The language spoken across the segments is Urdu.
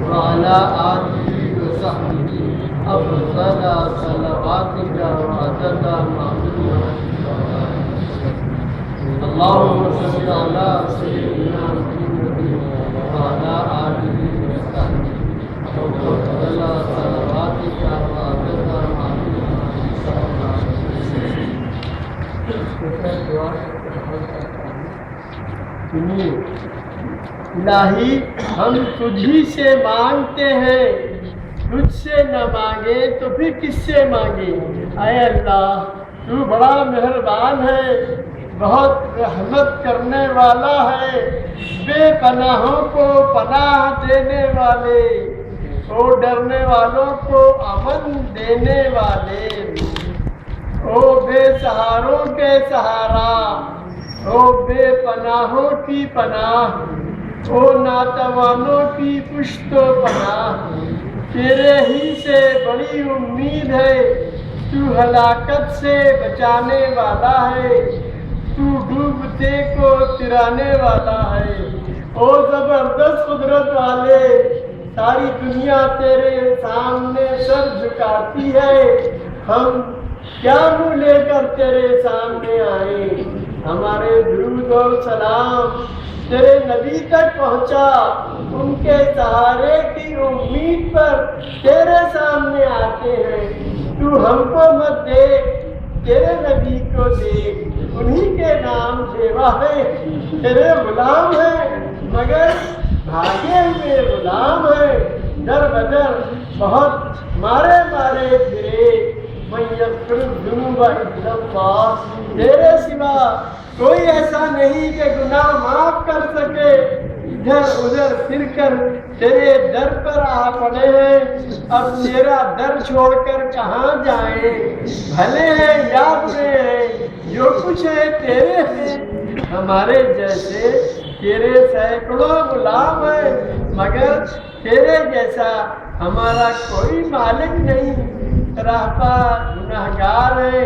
وعلى آله وصحبه أفضل صلواتك وعدد اللهم صل على سيدنا محمد وعلى آله وصحبه أفضل صلواتك وعدد الہی ہم تجھی سے مانگتے ہیں، تجھ سے نہ مانگے تو پھر کس سے مانگے؟ اے اللہ تو بڑا مہربان ہے، بہت رحمت کرنے والا ہے، بے پناہوں کو پناہ دینے والے، او ڈرنے والوں کو امن دینے والے، او بے سہاروں کے سہارا، او بے پناہوں کی پناہ، او ناتوانوں کی پشت و پناہ، تیرے ہی سے بڑی امید ہے، تو ہلاکت سے بچانے والا ہے، تو ڈوبتے کو ترانے والا ہے، او زبردست قدرت والے، ساری دنیا تیرے سامنے سر جھکاتی ہے، ہم کیا منہ لے کر تیرے سامنے آئے؟ ہمارے درود اور سلام تیرے نبی تک پہنچا، ان کے سہارے کی امید پر تیرے سامنے آتے ہیں، تو ہم کو مت دیکھ، تیرے نبی کو دیکھ، انہی کے نام سیوا ہے، تیرے غلام ہیں مگر بھاگے ہوئے غلام ہیں، در بدر بہت مارے مارے پھرے، من یغفر الذنوب الا اللہ، تیرے سوا کوئی ایسا نہیں کہ گناہ معاف کر سکے، ادھر ادھر پھر کر تیرے در پر آ پڑے ہیں، اب تیرا در چھوڑ کر کہاں جائیں؟ بھلے ہیں یا برے ہیں، جو کچھ ہے تیرے ہیں، ہمارے جیسے تیرے سینکڑوں غلام ہیں، مگر تیرے جیسا ہمارا کوئی مالک نہیں، راہپا گناہگار ہے،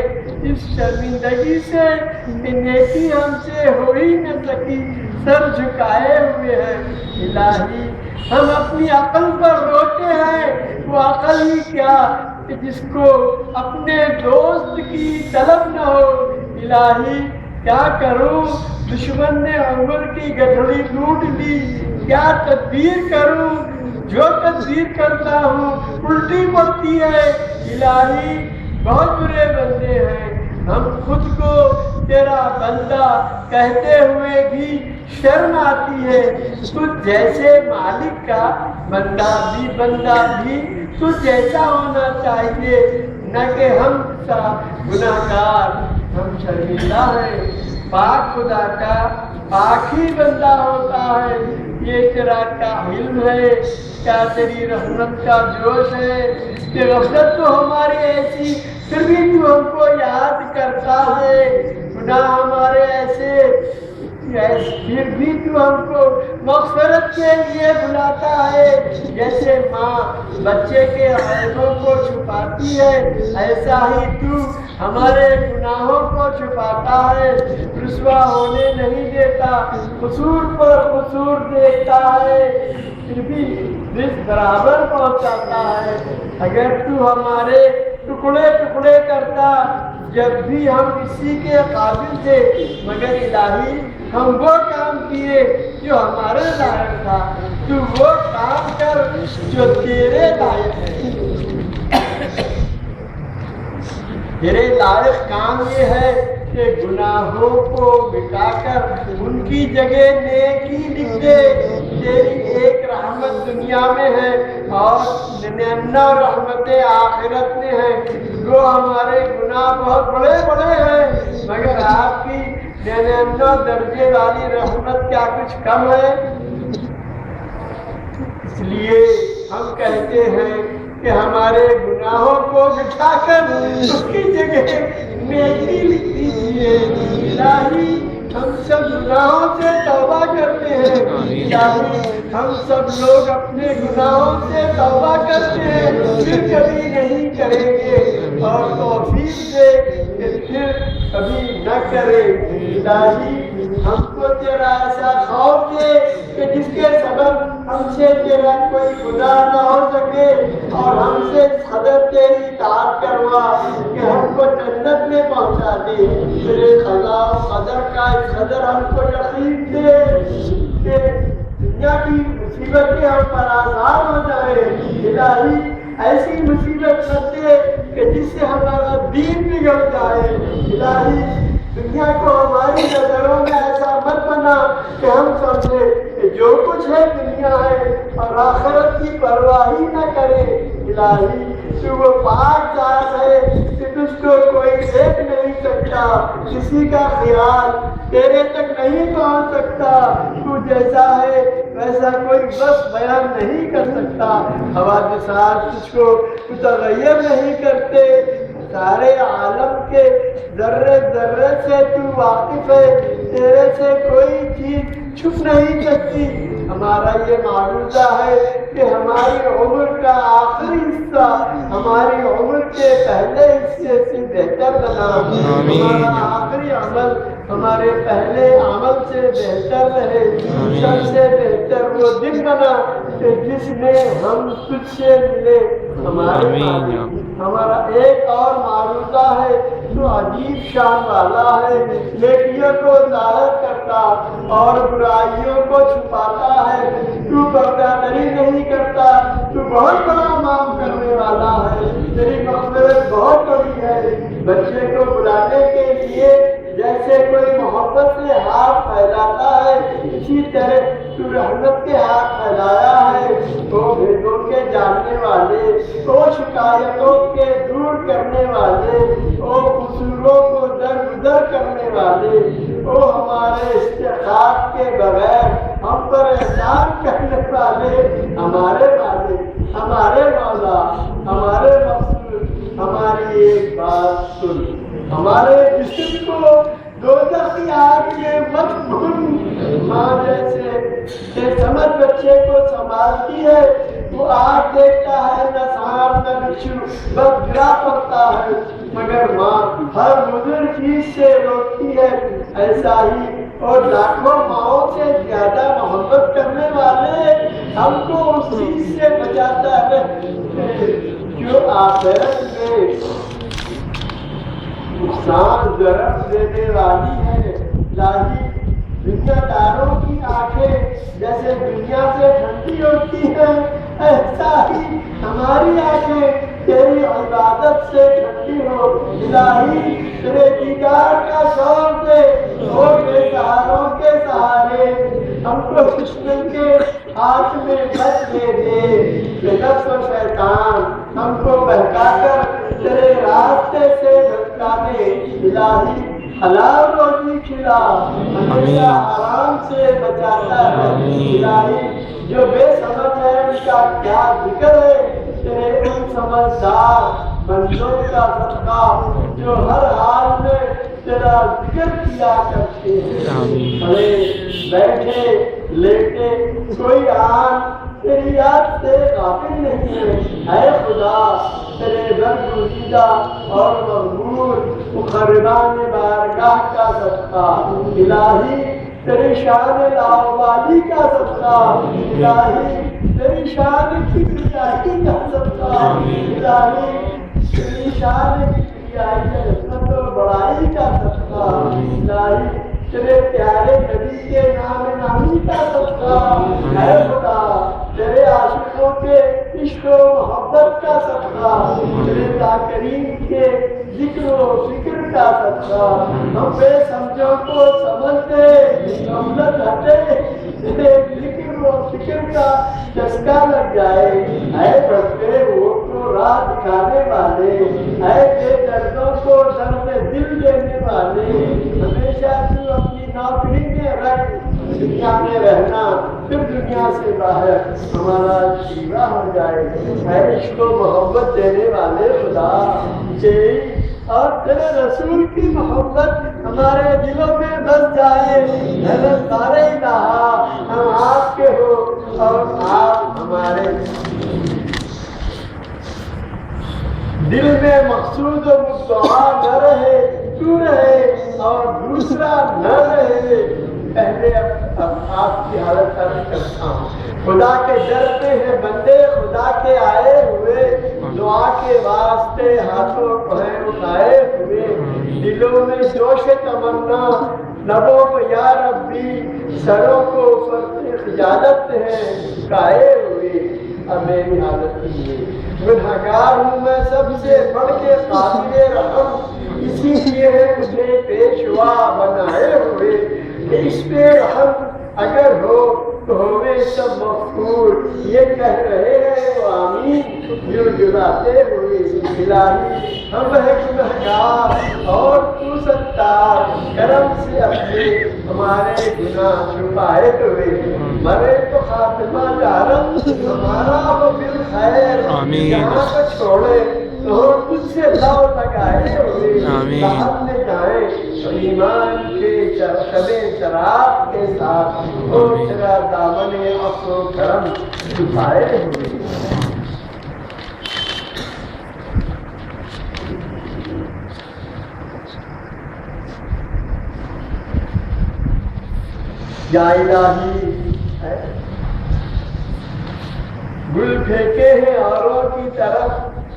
اس شرمندگی سے کہ نیکی ہم سے ہو ہی نہ سکی، سر جھکائے ہوئے ہیں، الہی ہم اپنی عقل پر روتے ہیں، وہ عقل ہی کیا کہ جس کو اپنے دوست کی طلب نہ ہو، الہی کیا کروں؟ دشمن نے عمر کی گٹھڑی لوٹ لی، کیا تدبیر کروں؟ جو تدبیر کرتا ہوں الٹی پڑتی ہے، الہی بہت برے بندے ہیں، ہم خود کو تیرا بندہ کہتے ہوئے بھی شرم آتی ہے، تجھ جیسے مالک کا بندہ بھی تجھ جیسا ہونا چاہیے، نہ کہ ہم سا گناہگار، ہم شرمندہ ہیں، پاک خدا کا پاک ہی بندہ ہوتا ہے، یہ تیرا کا علم ہے، کیا تیری رحمت کا جوش ہے کہ غفلت تو ہماری ایسی، پھر بھی تو ہم کو یاد کرتا ہے، گناہ ہمارے ایسے پھر بھی تو ہم کو مغفرت کے لیے بلاتا ہے، جیسے ماں بچے کے عیبوں کو چھپاتی ہے، ایسا ہی تو ہمارے گناہوں کو چھپاتا ہے، رسوا ہونے نہیں دیتا، قصور پر قصور دیکھتا ہے، پھر بھی رزق برابر پہنچاتا ہے، اگر تو ہمارے ٹکڑے ٹکڑے کرتا جب بھی ہم کسی کے قابل تھے، مگر الہی ہم وہ کام کیے جو ہمارے لائق تھا، تو وہ کام کر جو تیرے لائق ہے، تیرے لائق کام یہ ہے کہ گناہوں کو مٹا کر ان کی جگہ نیکی لکھ دے، تیری ایک رحمت دنیا میں ہے اور 99 رحمتیں آخرت میں ہیں، جو ہمارے گناہ بہت بڑے بڑے ہیں، مگر آپ کی 99 درجے والی رحمت کیا کچھ کم ہے؟ اس لیے ہم کہتے ہیں کہ ہمارے گناہوں کو مٹا کر اس کی جگہ نیکی لکھ دیجیے، الہی ہم سب گناہوں سے توبہ کرتے ہیں، الہی ہم سب لوگ اپنے گناہوں سے توبہ کرتے ہیں، پھر کبھی نہیں کریں گے، اور توفیق دے کہ پھر کبھی نہ کرے۔ الہی ہم کو تیرا ایسا خوف دے کہ جس کے سبب ہم سے تیرا کوئی گناہ نہ ہو سکے، اور ہم سے قدر تیری اطاعت کروا کہ ہم کو جنت میں پہنچا دے۔ تیرے قضاء و قدر کا اس قدر ہم کو یقین دے کہ دنیا کی مصیبت کے ہم پر آسان ہو جائے۔ الہی ایسی مصیبت نہ دے کہ جس سے ہمارا دین بگڑ جائے۔ الہی دنیا کو ہماری نظروں میں ایسا مت بنا کہ ہم سمجھے کہ جو کچھ ہے دنیا ہے اور آخرت کی پرواہ ہی نہ کرے۔ الہی تو وہ پاک ذات ہے کہ تجھ کو کوئی دیکھ نہیں سکتا، کسی کا خیال تیرے تک نہیں پہنچ سکتا، تو جیسا ہے ویسا کوئی بس بیان نہیں کر سکتا۔ حوادثات تجھ کو متغیر نہیں کرتے، سارے عالم کے ذرے ذرے سے تو واقف ہے، تیرے سے کوئی چیز چھپ نہیں سکتی۔ ہمارا یہ معروضہ ہے کہ ہماری عمر کا آخری حصہ ہماری عمر کے پہلے حصے سے بہتر بنا، ہمارا آخری عمل ہمارے پہلے عمل سے بہتر رہے، سب سے بہتر وہ دن بنا کہ جس میں ہم تجھ سے ملے۔ ہمارا ایک اور معروضہ ہے تو عجیب شان والا ہے، نیکیوں کو ظاہر کرتا اور برائیوں کو چھپاتا ہے، تو پردہ دری نہیں کرتا، تو بہت بڑا معاف کرنے والا ہے، تیری مغفرت بہت بڑی ہے۔ بچے کو بلانے کے لیے جیسے کوئی محبت سے ہاتھ پھیلاتا ہے، اسی طرح تو رحمت کے ہاتھ پھیلایا ہے۔ وہ بھیدوں کے جاننے والے، وہ شکایتوں کے دور کرنے والے، وہ قصوروں کو درگزر کرنے والے، وہ ہمارے استحقاق کے بغیر ہم پر احسان کرنے والے، ہمارے والد، ہمارے مولا، ہمارے مقصود، ہماری ایک بات سن، ہمارے جسم کو دوزخ کی آگ میں مت بھون۔ ماں جیسے بے سمجھ بچے کو سنبھالتی ہے، وہ آگ دیکھتا ہے نہ سانپ نہ بچھو، بس گرا پڑتا ہے، مگر ماں ہر مضر چیز سے روکتی ہے۔ ایسا ہی اور لاکھوں ماؤں سے زیادہ محبت کرنے والے ہم کو اس چیز سے بچاتا ہے جو آخرت میں نقصان ضرر دینے والی ہے۔ الہی دنیا داروں کی آنکھیں جیسے دنیا سے ٹھنڈی ہوتی ہیں، ایسا ہی ہماری آنکھیں تیری عبادت سے ٹھنڈی ہو۔ الہی تیرے دیدار کا شوق دے اور بے سہاروں کے سہارے ہم کو دشمن کے ہاتھ میں مت دے دے کہ نفس و شیطان ہم کو بہکا کر تیرے راستے سے بھٹکا دے۔ الہی حلال روزی کھلا، ہمیشہ حرام سے بچاتا ہے۔ الہی جو بے سمجھ ہے ان کا کیا ذکر ہے، تیرے ان سمجھدار بندوں کا صدقہ جو ہر حال میں تیرا ذکر کیا کرتے ہیں۔ کھڑے بیٹھے لیٹے کوئی آن تیری یاد سے غافل نہیں ہے۔ اے خدا تیرے برگزیدہ اور مغفور مقربان بارگاہ کا صدقہ، الہی تیری شان لاوالی کا صدقہ، الہی تیری شان کبریائی کا صدقہ، الہی تیری شان کبریائی کا عظمت و بڑائی کا صدقہ، الہی تیرے پیارے نبی کے نام نامی کا صدقہ، اے خدا تیرے عاشقوں کے عشق و محبت کا صدقہ، تیرے ذاکرین کے ذکر و فکر کا صدقہ، ہم بے سمجھوں کو سمجھتے غفلت ہٹے، تیرے ذکر و فکر کا چسکا لگ جائے۔ اے بڑھتے وہ کو راہ دکھانے والے، اے بے دردوں کو درد دل دینے والے، ہمیشہ تو اپنی نوکری میں رکھ، دنیا میں رہنا پھر دنیا سے باہر ہمارا شیوا ہو جائے۔ اے عشق و محبت دینے والے خدا، تیری اور تیرے رسول کی محبت ہمارے دلوں میں بس جائے۔ سارے الہ ہم آپ کے ہو اور آپ ہمارے، دل میں مقصود و مدعا نہ رہے تو رہے اور دوسرا نہ رہے، پہلے اب آپ کی حالت عرض کرتا ہوں۔ خدا کے ڈرتے ہیں بندے، خدا کے آئے ہوئے، دعا کے واسطے ہاتھوں پیر اٹھائے ہوئے، دلوں میں جوش تمنا، لبوں کو یا ربی، سروں کو فرق خجالت ہے کائے ہوئے۔ اب میری حالت یہ گنہگار ہوں میں، سب سے بڑھ کے قابل رحم، اسی لیے مجھے پیشوا بنائے ہوئے کہ اس پہ رحم اگر ہو تو ہوئے سب مغفور۔ یہ کہہ رہے ہیں وہ آمین یوں جلاتے ہوئے۔ الہی ہم ہیں گنہگار اور تو ستار، کرم سے اپنے ہمارے گناہ چھپائے ہوئے، مرے تو خاتمہ جہرم ہمارا ہو بالخیر، جہاں کو چھوڑے تو تجھ سے لو لگائے ہوئے، لحظ میں جائیں تو ایمان کے شبِ شراب کے ساتھ ہو تیرا دامن عفو و کرم چھپائے ہوئے۔ یا الہی گل پھینکے ہیں اوروں کی طرف،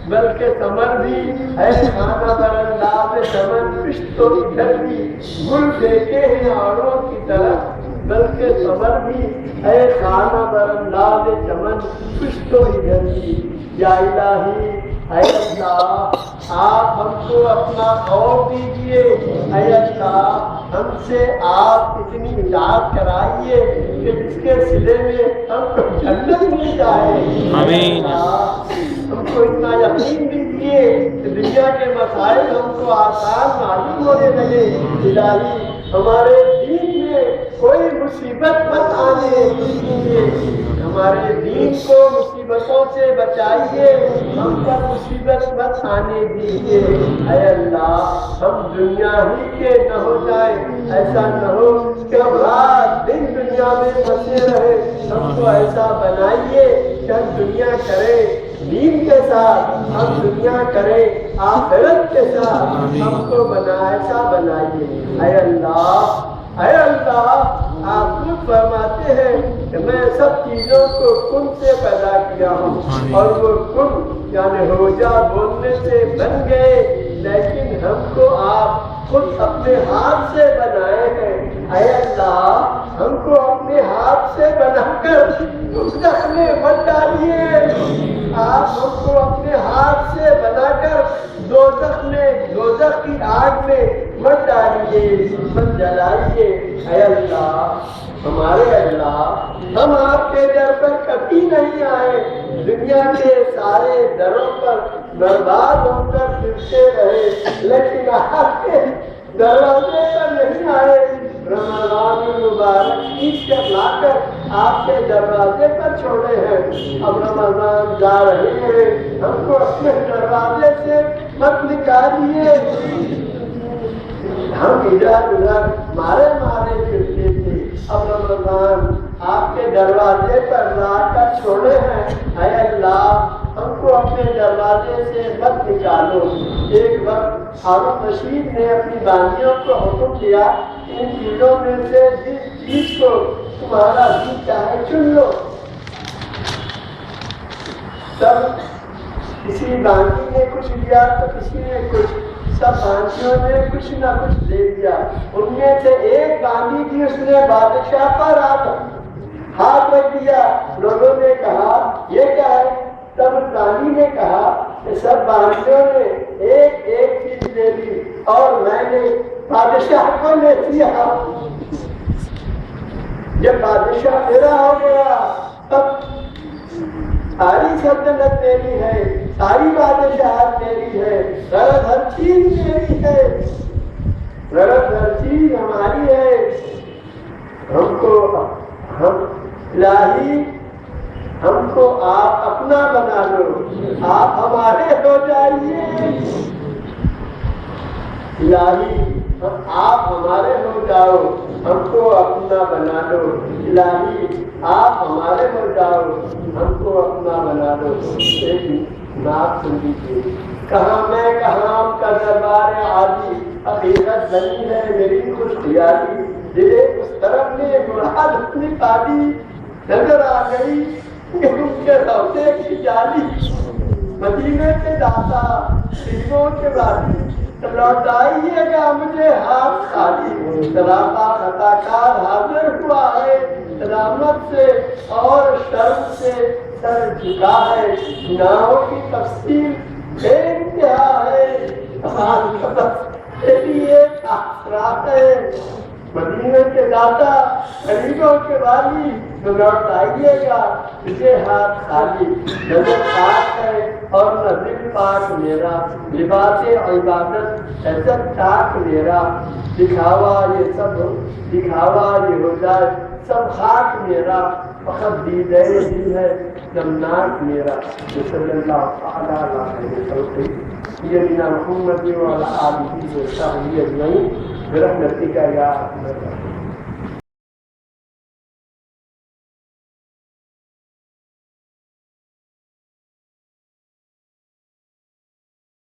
بلکہ ثمر بھی ہے خانہ برانداز چمن، پشت و ادھر بھی گل پھینکے ہیں اوروں کی طرف، بلکہ ثمر بھی ہے خانہ برانداز چمن، پشت و ادھر بھی۔ یا الہی اے اللہ آپ ہم کو اپنا خوف دیجیے، اے اللہ ہم سے آپ اتنی اطاعت کرائیے کہ جس کے صلے میں ہم کو جنت مل جائے۔ آمین۔ ہم کو اتنا یقین دیجیے کہ دنیا کے مسائل ہم کو آسان معلوم ہونے لگے۔ الہی ہمارے دین میں کوئی مصیبت مت آنے دیجیے، ہمارے دین کو مصیبتوں سے بچائیے، ہم پر مصیبت مت آنے دیجیے۔ اے اللہ ہم دنیا ہی کے نہ ہو جائیں، ایسا نہ ہو کہ ہم رات دن دنیا میں پھنسے رہے، ہم کو ایسا بنائیے کہ ہم دنیا کریں دین کے ساتھ، ہم دنیا کریں آخرت کے ساتھ، ہم کو ایسا بنائیے۔ اے اللہ اے اللہ آپ خود فرماتے ہیں کہ میں سب چیزوں کو کن سے پیدا کیا ہوں، اور وہ کن یعنی ہو جا بولنے سے بن گئے، لیکن ہم کو آپ خود اپنے ہاتھ سے بنائے ہیں۔ اے اللہ ہم کو اپنے ہاتھ سے بنا کر دوزخ میں مت ڈالیے، آپ ہم کو اپنے ہاتھ سے بنا کر دوزخ کی آگ میں مت ڈالیے، مت جلائیے۔ اے اللہ ہمارے اللہ ہم آپ کے در پر کبھی نہیں آئے، دنیا کے سارے دروں پر برباد ہو کر پھرتے رہے، لیکن آپ کے دروازے پر نہیں آئے۔ رمضان المبارک عید سے لا کر آپ کے دروازے پر چھوڑے ہیں، اب رمضان جا رہے ہیں، ہم کو اپنے دروازے سے مت نکالیے۔ ہم ادھر ادھر مارے پھرتے تھے، اب رمضان آپ کے دروازے پر لا کر چھوڑے ہیں۔ اے اللہ ہم کو اپنے دروازے سے مت نکالو۔ ایک وقت ہارون رشید نے اپنی بانیوں کو حکم دیا ان چیزوں میں سے جس چیز کو تمہارا جی چاہے چن لو۔ تب کسی بانی نے کچھ لیا تو کسی نے کچھ، سب بانیوں نے کچھ نہ کچھ لے لیا۔ ان میں سے ایک بانی تھی، اس نے بادشاہ پر ہاتھ رکھ دیا۔ لوگوں نے کہا یہ کیا ہے؟ تب بانی نے کہا کہ سب بانیوں نے ایک ایک چیز لے لی اور میں نے بادشاہ کو لے دیا۔ جب بادشاہ میرا ہو گیا تب ساری سلطنت میری ہے، ساری بادشاہت میری ہے، غرض ہر چیز میری ہے، غرض ہر چیز ہماری ہے۔ ہم الہی ہم کو آپ اپنا بنا لو، آپ ہمارے ہو جائیے۔ الہی آپ ہمارے ہو جاؤ، ہم کو اپنا بنا لو۔ الہی آپ ہمارے ہو جاؤ، ہم کو اپنا بنا لو۔ ایک نعت سن لیجیے۔ کہاں میں کہاں کا دربار عالی، حقیقت نہیں ہے میری خوش خیالی، دل اس طرف نے مراد اپنی پالی، نظر آ گئی کہ ان کے روضے کی جالی، مدینے کے داتا سیموں کے والی، لوٹائیے گا مجھے ہاتھ خالی، سراپا خطا کار حاضر ہوا ہے، رحمت سے اور شرم سے سر جھکا ہے، گناہوں کی تفصیل بے انتہا ہے، ہماری قبر تیری ایک آسرا ہے، مدینے کے داتا غریبوں کے والی، تو لوٹ آئیے گا اسے ہاتھ خالی، نظر پاک ہے اور نہ دل پاک میرا، لباس عبادت ہے سب چاک میرا، دکھاوا یہ سب دکھاوا یہ ہو جائے سب خاک میرا، فقط دیدے دل ہے نمناک میرا، صلی اللہ تعالیٰ علیہ وسلم سیدنا محمد وعلی آلہ وصحبہ اجمعین برحمتک یا ارحم الراحمین۔